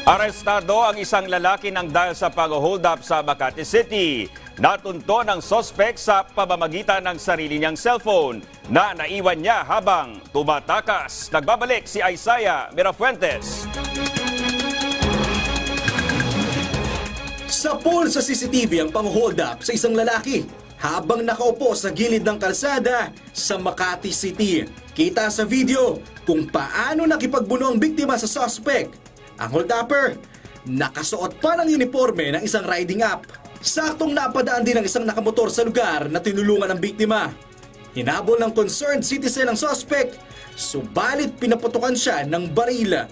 Arestado ang isang lalaki ng dahil sa pag-hold up sa Makati City. Natunto ng sospek sa pamamagitan ng sarili niyang cellphone na naiwan niya habang tumatakas. Nagbabalik si Isaiah Mirafuentes. Sa pool sa CCTV ang pang-hold up sa isang lalaki habang nakaupo sa gilid ng kalsada sa Makati City. Kita sa video kung paano nakipagbuno ang biktima sa suspect. Ang hold-upper, nakasuot pa ng uniforme ng isang riding up. Saktong napadaan din ang isang nakamotor sa lugar na tinulungan ng biktima. Hinabol ng concerned citizen ang suspect, subalit pinaputukan siya ng baril.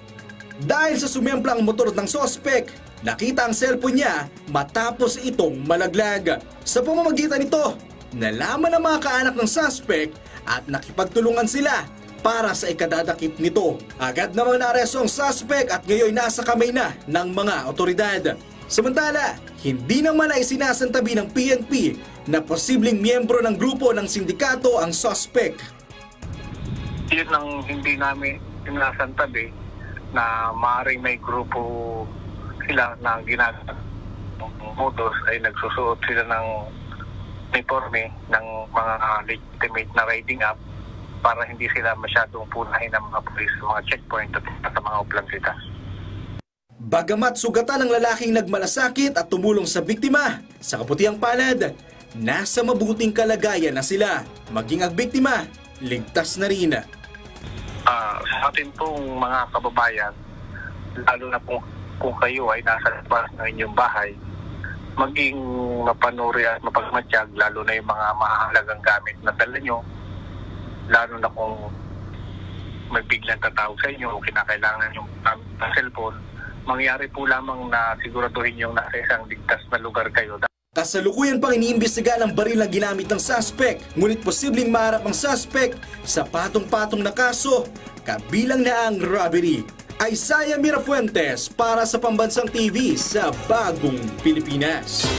Dahil sa sumempla ang motor ng suspect, nakita ang cellphone niya matapos itong malaglag. Sa pamamagitan nito, nalaman ng mga kaanak ng suspect at nakipagtulungan sila para sa ikadadakip nito. Agad namang naaresto ang suspect at ngayon nasa kamay na ng mga otoridad. Samantala, hindi naman ay sinasantabi ng PNP na posibleng miyembro ng grupo ng sindikato ang suspect. Yun ang hindi namin sinasantabi na maaaring may grupo sila na ginagawa modus ay nagsusuot sila ng uniforme ng mga legitimate na riding up para hindi sila masyadong punahin ng mga pulis sa mga checkpoint at sa mga oplansita. Bagamat sugatan ng lalaking nagmalasakit at tumulong sa biktima, sa kaputiang palad, nasa mabuting kalagayan na sila. Maging ang biktima, ligtas na rin. Sa atin pong mga kababayan, lalo na kung kayo ay nasa labas ng inyong bahay, maging mapanuri at mapagmatsyag, lalo na yung mga mahalagang gamit na dala nyo, lalo na kung may biglang tatawag sa inyo o kinakailangan yung cellphone, mangyari po lamang na siguraduhin yung nasa isang ligtas na lugar kayo. Kasalukuyan pang iniimbestiga ng baril na ginamit ng suspect, ngunit posibleng maharap ang suspect sa patong-patong na kaso, kabilang na ang robbery. Isaiah Mirafuentes para sa Pambansang TV sa Bagong Pilipinas.